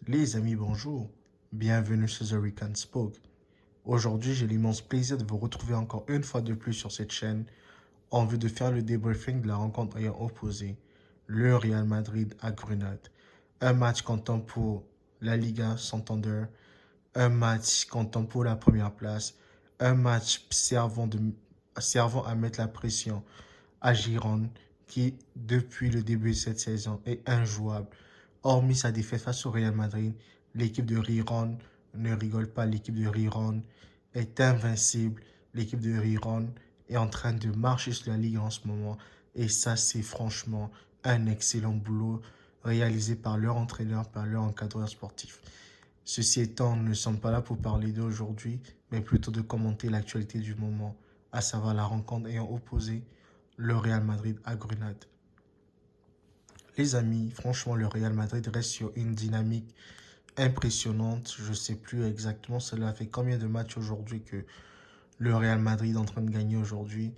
Les amis, bonjour. Bienvenue sur The Rican Spoke. Aujourd'hui, j'ai l'immense plaisir de vous retrouver encore une fois de plus sur cette chaîne en vue de faire le débriefing de la rencontre ayant opposé le Real Madrid à Grenade. Un match comptant pour la Liga Santander, un match comptant pour la première place, un match servant à mettre la pression à Giron qui, depuis le début de cette saison, est injouable. Hormis sa défaite face au Real Madrid, l'équipe de Riron ne rigole pas. L'équipe de Riron est invincible. L'équipe de Riron est en train de marcher sur la Ligue en ce moment. Et ça, c'est franchement un excellent boulot réalisé par leur entraîneur, par leur encadreur sportif. Ceci étant, nous ne sommes pas là pour parler d'aujourd'hui, mais plutôt de commenter l'actualité du moment, à savoir la rencontre ayant opposé le Real Madrid à Grenade. Les amis, franchement, le Real Madrid reste sur une dynamique impressionnante. Je ne sais plus exactement, cela fait combien de matchs aujourd'hui que le Real Madrid est en train de gagner aujourd'hui.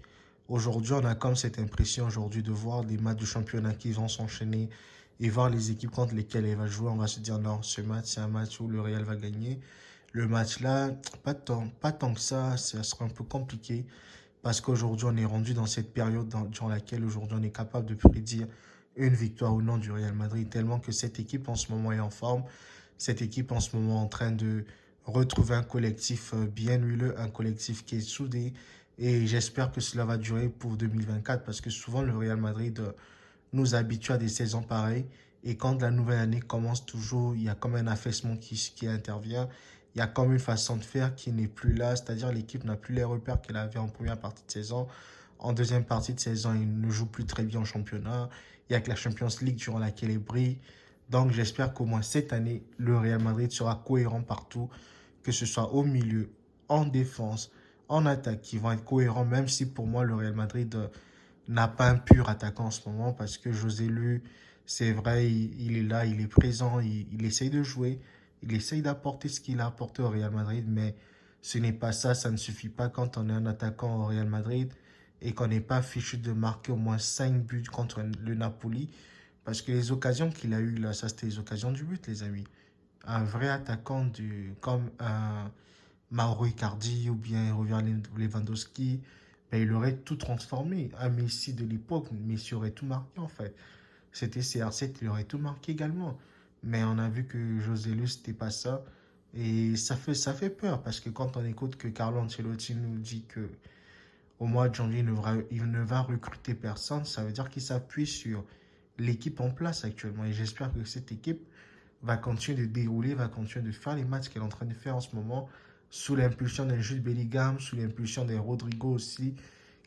Aujourd'hui, on a comme cette impression aujourd'hui de voir des matchs de championnat qui vont s'enchaîner et voir les équipes contre lesquelles elle va jouer. On va se dire non, ce match, c'est un match où le Real va gagner. Le match là, pas tant que ça sera un peu compliqué parce qu'aujourd'hui, on est rendu dans cette période dans laquelle aujourd'hui, on est capable de prédire une victoire ou non du Real Madrid, tellement que cette équipe en ce moment est en forme. Cette équipe en ce moment est en train de retrouver un collectif bien huileux, un collectif qui est soudé. Et j'espère que cela va durer pour 2024 parce que souvent le Real Madrid nous habitue à des saisons pareilles. Et quand la nouvelle année commence toujours, il y a comme un affaissement qui intervient. Il y a comme une façon de faire qui n'est plus là, c'est-à-dire l'équipe n'a plus les repères qu'elle avait en première partie de saison. En deuxième partie de saison, il ne joue plus très bien en championnat. Il n'y a que la Champions League durant laquelle il brille. Donc j'espère qu'au moins cette année, le Real Madrid sera cohérent partout, que ce soit au milieu, en défense, en attaque, qui vont être cohérents, même si pour moi le Real Madrid n'a pas un pur attaquant en ce moment, parce que José Lu, c'est vrai, il est là, il est présent, il essaye de jouer, il essaye d'apporter ce qu'il a apporté au Real Madrid, mais ce n'est pas ça, ça ne suffit pas quand on est un attaquant au Real Madrid et qu'on n'est pas fichu de marquer au moins 5 buts contre le Napoli. Parce que les occasions qu'il a eues là, ça c'était les occasions du but, les amis. Un vrai attaquant comme un Mauro Icardi ou bien Robert Lewandowski, ben, il aurait tout transformé. Un Messi de l'époque, Messi aurait tout marqué en fait. C'était CR7, il aurait tout marqué également. Mais on a vu que José Lu, c'était pas ça. Et ça fait peur parce que quand on écoute que Carlo Ancelotti nous dit que au mois de janvier, il ne va recruter personne, ça veut dire qu'il s'appuie sur l'équipe en place actuellement. Et j'espère que cette équipe va continuer de dérouler, va continuer de faire les matchs qu'elle est en train de faire en ce moment, sous l'impulsion d'un Jude Bellingham, sous l'impulsion d'un Rodrigo aussi,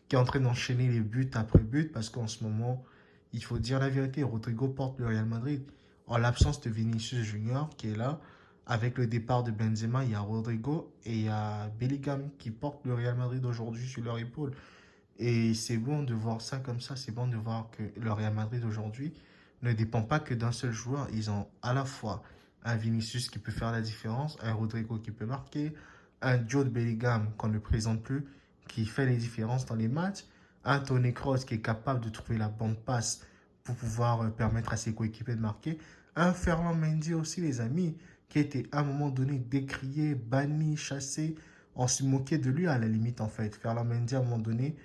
qui est en train d'enchaîner les buts après buts, parce qu'en ce moment, il faut dire la vérité, Rodrigo porte le Real Madrid. En l'absence de Vinicius Junior, qui est là, avec le départ de Benzema, il y a Rodrigo et il y a Bellingham qui portent le Real Madrid aujourd'hui sur leur épaule. Et c'est bon de voir ça comme ça, c'est bon de voir que le Real Madrid aujourd'hui ne dépend pas que d'un seul joueur. Ils ont à la fois un Vinicius qui peut faire la différence, un Rodrigo qui peut marquer, un Jude Bellingham qu'on ne présente plus, qui fait les différences dans les matchs, un Toni Kroos qui est capable de trouver la bonne passe pour pouvoir permettre à ses coéquipiers de marquer, un Ferland Mendy aussi, les amis, qui était à un moment donné décrié, banni, chassé. On se moquait de lui à la limite en fait. Ferland Mendy à un moment donné,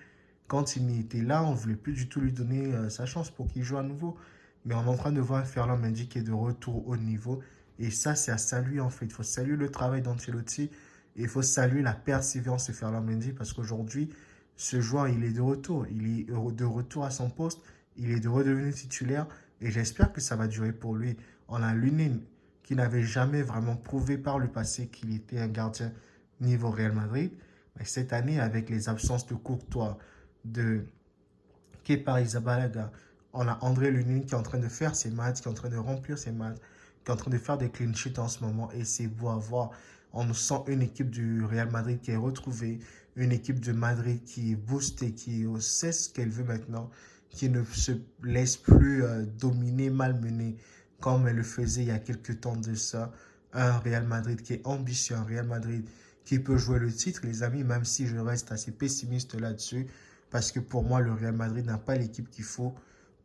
quand il était là, on ne voulait plus du tout lui donner sa chance pour qu'il joue à nouveau. Mais on est en train de voir un Ferland Mendy qui est de retour au niveau. Et ça, c'est à saluer en fait. Il faut saluer le travail d'Ancelotti. Et il faut saluer la persévérance de Ferland Mendy parce qu'aujourd'hui, ce joueur, il est de retour. Il est de retour à son poste. Il est de redevenu titulaire. Et j'espère que ça va durer pour lui. On a Lunin qui n'avait jamais vraiment prouvé par le passé qu'il était un gardien niveau Real Madrid. Mais cette année, avec les absences de Courtois, de Kepa Arrizabalaga, on a André Lunin qui est en train de faire ses matchs, qui est en train de remplir ses matchs, qui est en train de faire des clean sheets en ce moment. Et c'est beau à voir. On sent une équipe du Real Madrid qui est retrouvée, une équipe de Madrid qui est boostée, qui sait ce qu'elle veut maintenant, qui ne se laisse plus dominer, malmener comme elle le faisait il y a quelques temps de ça. Un Real Madrid qui est ambitieux, un Real Madrid qui peut jouer le titre, les amis, même si je reste assez pessimiste là-dessus. Parce que pour moi, le Real Madrid n'a pas l'équipe qu'il faut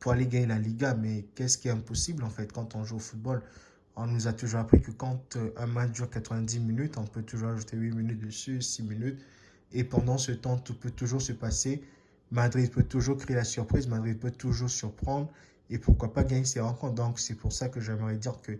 pour aller gagner la Liga. Mais qu'est-ce qui est impossible en fait quand on joue au football? On nous a toujours appris que quand un match dure 90 minutes, on peut toujours ajouter 8 minutes dessus, 6 minutes. Et pendant ce temps, tout peut toujours se passer. Madrid peut toujours créer la surprise, Madrid peut toujours surprendre et pourquoi pas gagner ses rencontres. Donc c'est pour ça que j'aimerais dire que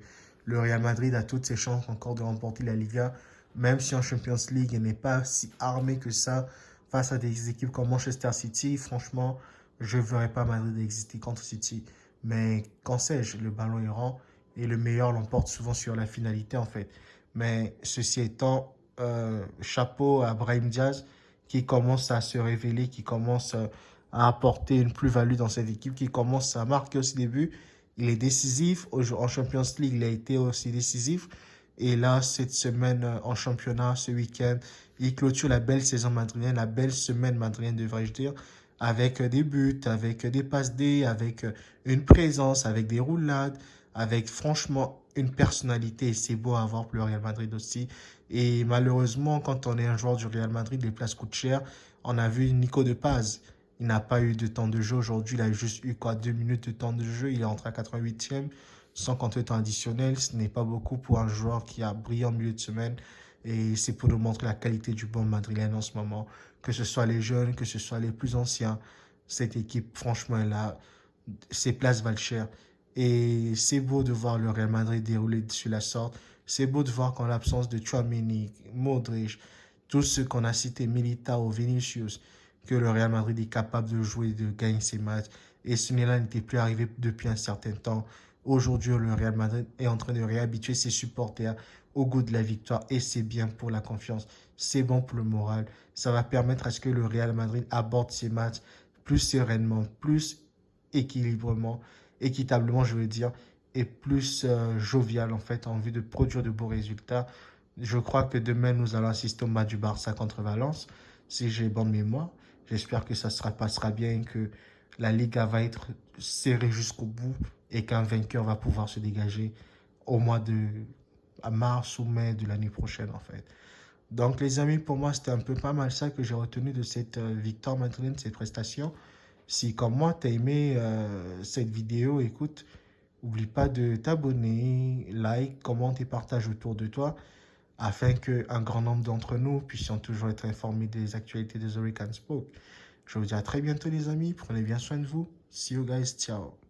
le Real Madrid a toutes ses chances encore de remporter la Liga, même si en Champions League, il n'est pas si armé que ça face à des équipes comme Manchester City. Franchement, je ne verrais pas Madrid exister contre City. Mais qu'en sais-je, le ballon est rond et le meilleur l'emporte souvent sur la finalité en fait. Mais ceci étant, chapeau à Brahim Diaz qui commence à se révéler, qui commence à apporter une plus-value dans cette équipe, qui commence à marquer aussi des buts. Il est décisif. En Champions League, il a été aussi décisif. Et là, cette semaine en championnat, ce week-end, il clôture la belle saison madridienne, la belle semaine madridienne, devrais-je dire, avec des buts, avec des passes D, avec une présence, avec des roulades, avec franchement une personnalité. Et c'est beau à voir pour le Real Madrid aussi. Et malheureusement, quand on est un joueur du Real Madrid, les places coûtent cher. On a vu Nico de Paz. Il n'a pas eu de temps de jeu aujourd'hui. Il a juste eu quoi, 2 minutes de temps de jeu. Il est entré à 88e sans compter le temps additionnel. Ce n'est pas beaucoup pour un joueur qui a brillé en milieu de semaine. Et c'est pour nous montrer la qualité du bon madrilène en ce moment. Que ce soit les jeunes, que ce soit les plus anciens. Cette équipe, franchement, elle a ses places valent cher. Et c'est beau de voir le Real Madrid dérouler sur la sorte. C'est beau de voir qu'en l'absence de Tchouaméni, Modric, tous ceux qu'on a cités, Militao, Vinicius, que le Real Madrid est capable de jouer, de gagner ses matchs. Et ce n'était plus arrivé depuis un certain temps. Aujourd'hui, le Real Madrid est en train de réhabituer ses supporters au goût de la victoire et c'est bien pour la confiance, c'est bon pour le moral. Ça va permettre à ce que le Real Madrid aborde ses matchs plus sereinement, plus équitablement, je veux dire, et plus jovial en fait, en vue de produire de beaux résultats. Je crois que demain, nous allons assister au match du Barça contre Valence, si j'ai bonne mémoire. J'espère que ça passera bien, que la Liga va être serrée jusqu'au bout et qu'un vainqueur va pouvoir se dégager au mois de à mars ou mai de l'année prochaine en fait. Donc les amis, pour moi, c'était un peu pas mal ça que j'ai retenu de cette victoire madrilène, de cette prestation. Si comme moi, tu as aimé cette vidéo, écoute, n'oublie pas de t'abonner, like, commente et partage autour de toi afin qu'un grand nombre d'entre nous puissions toujours être informés des actualités de The Rican Spoke. Je vous dis à très bientôt les amis, prenez bien soin de vous. See you guys, ciao.